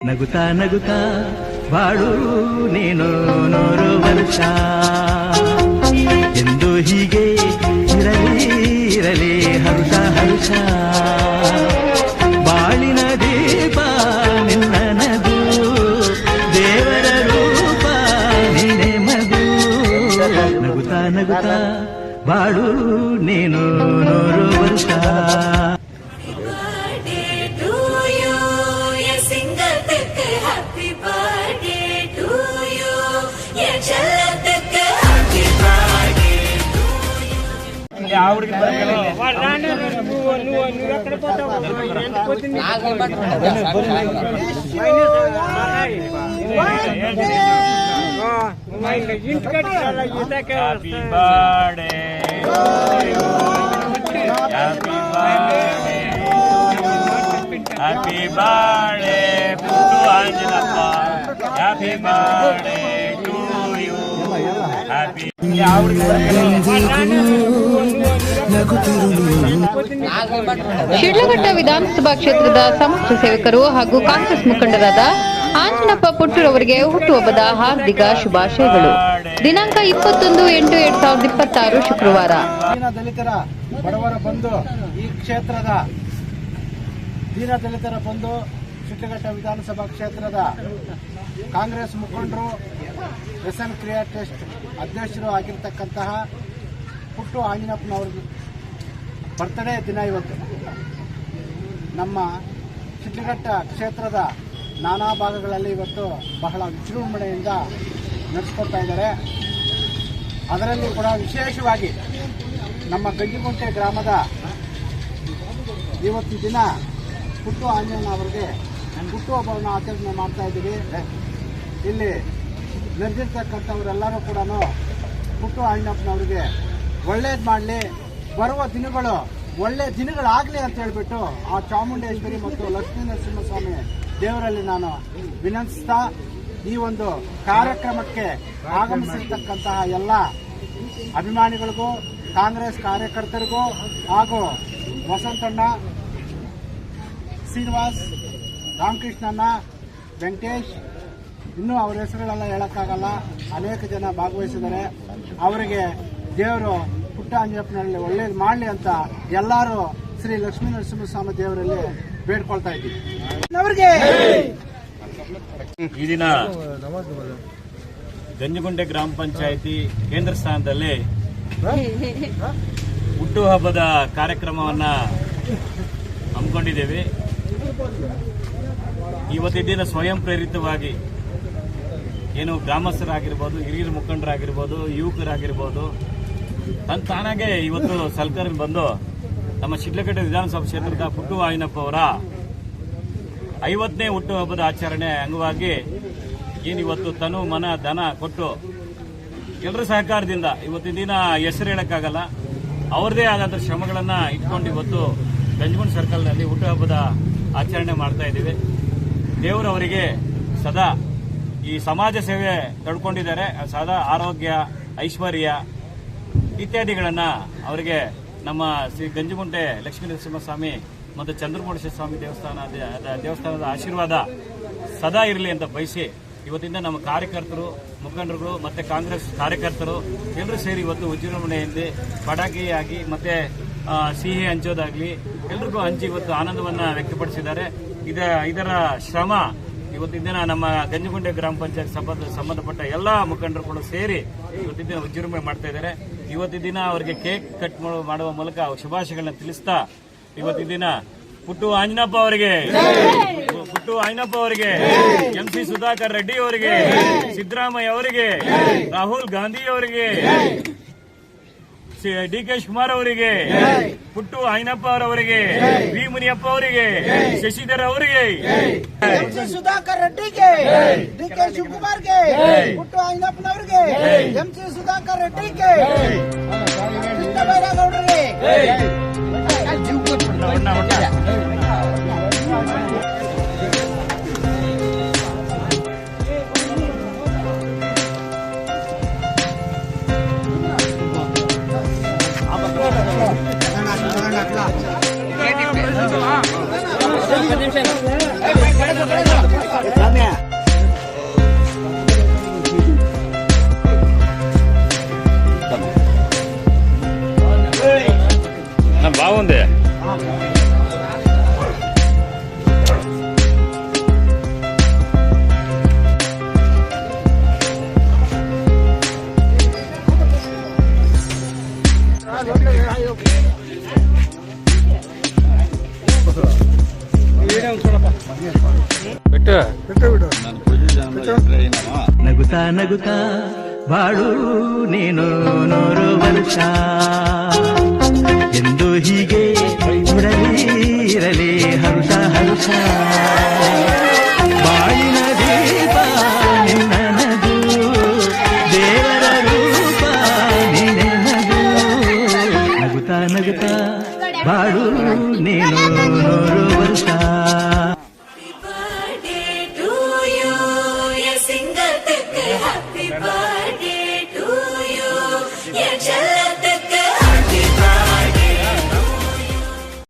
ನಗುತ್ತಾ ನಗುತ್ತಾ ಬಾಳು ನೀನು 100 ವರ್ಷ ಎಂದು ಹೀಗೆ ಇರಲಿ ಇರಲಿ ಹರುಷ ಹರುಷ ಬಾಳಿನ ದೀಪ ನಿನ್ನ ನಗು ದೇವರ ರೂಪ ನೀನೆ ಮಗು ನಗುತ್ತಾ ನಗುತ್ತಾ ಬಾಳು ನೀನು 100 ವರ್ಷ. Happy birthday to Anjanappa. Happy birthday to you. Happy. Sidlaghatta ವಿಧಾನಸಭಾ ಕ್ಷೇತ್ರದ ಸಮಾಜ ಸೇವಕರು ಹಾಗೂ ಕಾಂಗ್ರೆಸ್ ಮುಖಂಡರಾದ ಆಂಜನಪ್ಪ ಪುಟ್ಟೂರ್ ಅವರಿಗೆ ಹುಟ್ಟುಹಬ್ಬದ ಹಾರ್ದಿಕ ಶುಭಾಶಯಗಳು. ದಿನಾಂಕ 21/8/2026 ಶುಕ್ರವಾರ. ದಲಿತರ ಬಡವರ ಬಂಧು ಈ ಕ್ಷೇತ್ರದ ದಲಿತರ ಬಂಧು ಶಿಡ್ಲಘಟ್ಟ ವಿಧಾನಸಭಾ ಕ್ಷೇತ್ರದ ಕಾಂಗ್ರೆಸ್ ಮುಖಂಡರು ಎಸ್ಎನ್ ಕ್ರಿಯಾ ಟ್ರಸ್ಟ್ ಅಧ್ಯಕ್ಷರು ಆಗಿರ್ತಕ್ಕಂತಹ ಪುಟ್ಟು ಆಂಜನಪ್ಪನವ್ರ ಬರ್ತ್ಡೇ ದಿನ ಇವತ್ತು. ನಮ್ಮ ಶಿಡ್ಲಘಟ್ಟ ಕ್ಷೇತ್ರದ ನಾನಾ ಭಾಗಗಳಲ್ಲಿ ಇವತ್ತು ಬಹಳ ವಿಜೃಂಭಣೆಯಿಂದ ನಡೆಸ್ಕೊಳ್ತಾ ಇದ್ದಾರೆ. ಅದರಲ್ಲಿ ಕೂಡ ವಿಶೇಷವಾಗಿ ನಮ್ಮ ಗಂಜಿಗುಂಟೆ ಗ್ರಾಮದ ಇವತ್ತು ದಿನ ಪುಟ್ಟು ಆಂಜನೇಯ ಅವರಿಗೆ ಹುಟ್ಟುಹಬ್ಬವನ್ನು ಆಚರಣೆ ಮಾಡ್ತಾ ಇದ್ದೀವಿ. ಇಲ್ಲಿ ನೆರೆದಿರ್ತಕ್ಕಂಥವರೆಲ್ಲರೂ ಕೂಡ ಪುಟ್ಟು ಆಂಜನಪ್ಪನವರಿಗೆ ಒಳ್ಳೇದು ಮಾಡಲಿ, ಬರುವ ದಿನಗಳು ಒಳ್ಳೆ ದಿನಗಳಾಗಲಿ ಅಂತ ಹೇಳ್ಬಿಟ್ಟು ಆ ಚಾಮುಂಡೇಶ್ವರಿ ಮತ್ತು ಲಕ್ಷ್ಮೀ ನರಸಿಂಹಸ್ವಾಮಿ ದೇವರಲ್ಲಿ ನಾನು ವಿನಂತಿಸ್ತಾ ಈ ಒಂದು ಕಾರ್ಯಕ್ರಮಕ್ಕೆ ಆಗಮಿಸಿರ್ತಕ್ಕಂತಹ ಎಲ್ಲ ಅಭಿಮಾನಿಗಳಿಗೂ ಕಾಂಗ್ರೆಸ್ ಕಾರ್ಯಕರ್ತರಿಗೂ ಹಾಗೂ ವಸಂತಣ್ಣ, ಶ್ರೀನಿವಾಸ್, ರಾಮಕೃಷ್ಣಣ್ಣ, ವೆಂಕಟೇಶ್, ಇನ್ನೂ ಅವರ ಹೆಸರುಗಳೆಲ್ಲ ಹೇಳೋಕ್ಕಾಗಲ್ಲ, ಅನೇಕ ಜನ ಭಾಗವಹಿಸಿದ್ದಾರೆ. ಅವರಿಗೆ ದೇವರು ಪುಟ್ಟ ಆಂಜನಪ್ಪನಲ್ಲಿ ಒಳ್ಳೇದು ಮಾಡಲಿ ಅಂತ ಎಲ್ಲರೂ ಶ್ರೀ ಲಕ್ಷ್ಮೀ ನರಸಿಂಹಸ್ವಾಮಿ ದೇವರಲ್ಲಿ ಬೇಡ್ಕೊಳ್ತಾ ಇದ್ದೀವಿ. ಈ ದಿನ ಗಂಜಿಗುಂಟೆ ಗ್ರಾಮ ಪಂಚಾಯಿತಿ ಕೇಂದ್ರ ಸ್ಥಾನದಲ್ಲಿ ಹುಟ್ಟುಹಬ್ಬದ ಕಾರ್ಯಕ್ರಮವನ್ನ ಹಮ್ಮಿಕೊಂಡಿದ್ದೇವೆ. ಇವತ್ತಿನ ದಿನ ಸ್ವಯಂ ಪ್ರೇರಿತವಾಗಿ ಏನು ಗ್ರಾಮಸ್ಥರಾಗಿರ್ಬೋದು, ಹಿರಿಯ ಮುಖಂಡರಾಗಿರ್ಬೋದು, ಯುವಕರಾಗಿರ್ಬೋದು ತಾನಾಗೆ ಇವತ್ತು ಸಲ್ಕರ್ ಬಂದು ನಮ್ಮ ಶಿಡ್ಲಘಟ್ಟ ವಿಧಾನಸಭಾ ಕ್ಷೇತ್ರದ ಪುಟ್ಟು ಆಂಜನಪ್ಪ ಅವರ 50ನೇ ಹುಟ್ಟುಹಬ್ಬದ ಆಚರಣೆ ಅಂಗವಾಗಿ ಏನಿವತ್ತು ತನು ಮನ ಧನ ಕೊಟ್ಟು ಎಲ್ಲರ ಸಹಕಾರದಿಂದ ಇವತ್ತಿನ ದಿನ ಹೆಸರು ಹೇಳಕ್ಕಾಗಲ್ಲ, ಅವರದೇ ಆದಂಥ ಶ್ರಮಗಳನ್ನ ಇಟ್ಕೊಂಡು ಇವತ್ತು ಗಂಜಗುಂಡ್ ಸರ್ಕಲ್ನಲ್ಲಿ ಹುಟ್ಟುಹಬ್ಬದ ಆಚರಣೆ ಮಾಡ್ತಾ ಇದ್ದೀವಿ. ದೇವರು ಅವರಿಗೆ ಸದಾ ಈ ಸಮಾಜ ಸೇವೆ ತಡ್ಕೊಂಡಿದ್ದಾರೆ. ಸದಾ ಆರೋಗ್ಯ, ಐಶ್ವರ್ಯ ಇತ್ಯಾದಿಗಳನ್ನ ಅವರಿಗೆ ನಮ್ಮ ಶ್ರೀ ಗಂಜಿಗುಂಟೆ ಲಕ್ಷ್ಮೀ ನರಸಿಂಹಸ್ವಾಮಿ ಮತ್ತು ಚಂದ್ರಮೌಳೇಶ್ವರ ಸ್ವಾಮಿ ದೇವಸ್ಥಾನದ ಆಶೀರ್ವಾದ ಸದಾ ಇರಲಿ ಅಂತ ಬಯಸಿ ಇವತ್ತಿಂದ ನಮ್ಮ ಕಾರ್ಯಕರ್ತರು, ಮುಖಂಡರುಗಳು ಮತ್ತೆ ಕಾಂಗ್ರೆಸ್ ಕಾರ್ಯಕರ್ತರು ಎಲ್ಲರೂ ಸೇರಿ ಇವತ್ತು ವಿಜೃಂಭಣೆಯಿಂದ ಪಟಾಕಿಯಾಗಿ ಮತ್ತೆ ಸಿಹಿ ಹಂಚೋದಾಗ್ಲಿ ಎಲ್ರಿಗೂ ಹಂಚಿ ಇವತ್ತು ಆನಂದವನ್ನ ವ್ಯಕ್ತಪಡಿಸಿದ್ದಾರೆ. ಇದರ ಶ್ರಮ ಇವತ್ತಿನ ದಿನ ನಮ್ಮ ಗಂಜಿಗುಂಟೆ ಗ್ರಾಮ ಪಂಚಾಯತ್ ಸಂಬಂಧಪಟ್ಟ ಎಲ್ಲಾ ಮುಖಂಡರು ಕೂಡ ಸೇರಿ ಇವತ್ತಿನ ದಿನ ವಿಜೃಂಭಣೆ ಮಾಡ್ತಾ ಇದ್ದಾರೆ. ಇವತ್ತಿನ ದಿನ ಅವರಿಗೆ ಕೇಕ್ ಕಟ್ ಮಾಡುವ ಮೂಲಕ ಶುಭಾಶಯಗಳನ್ನ ತಿಳಿಸ್ತಾ ಇವತ್ತಿನ ದಿನ ಪುಟ್ಟು ಆಂಜನಪ್ಪ ಅವರಿಗೆ, MC ಸುಧಾಕರ್ ರೆಡ್ಡಿ ಅವರಿಗೆ, ಸಿದ್ದರಾಮಯ್ಯ ಅವರಿಗೆ, ರಾಹುಲ್ ಗಾಂಧಿ ಅವರಿಗೆ, DK ಶಿವಕುಮಾರ್ ಅವರಿಗೆ, ಪುಟ್ಟು ಆಂಜನಪ್ಪ ಅವರವರಿಗೆ, ವಿ ಮುನಿಯಪ್ಪ ಅವರಿಗೆ, ಶಶಿಧರ್ ಅವರಿಗೆ, ಸುಧಾಕರ್ ರೆಡ್ಡಿಗೆ, DK ಶಿವಕುಮಾರ್ಗೆ, ಪುಟ್ಟು ಆಂಜನಪ್ಪನವರಿಗೆ, MC ಸುಧಾಕರ್ ರೆಡ್ಡಿಗೆ, ಸಿದ್ದರಾಮಯ್ಯಗೌಡರಿಗೆ ನಿಮಿಷ ನಗುತ್ತಾ ನಗುತ್ತಾ ಬಾಳು ನೀನು 100 ವರ್ಷ ಎಂದು ಹೀಗೆ ಇರಲಿ ಹರುಷ ಹರುಷ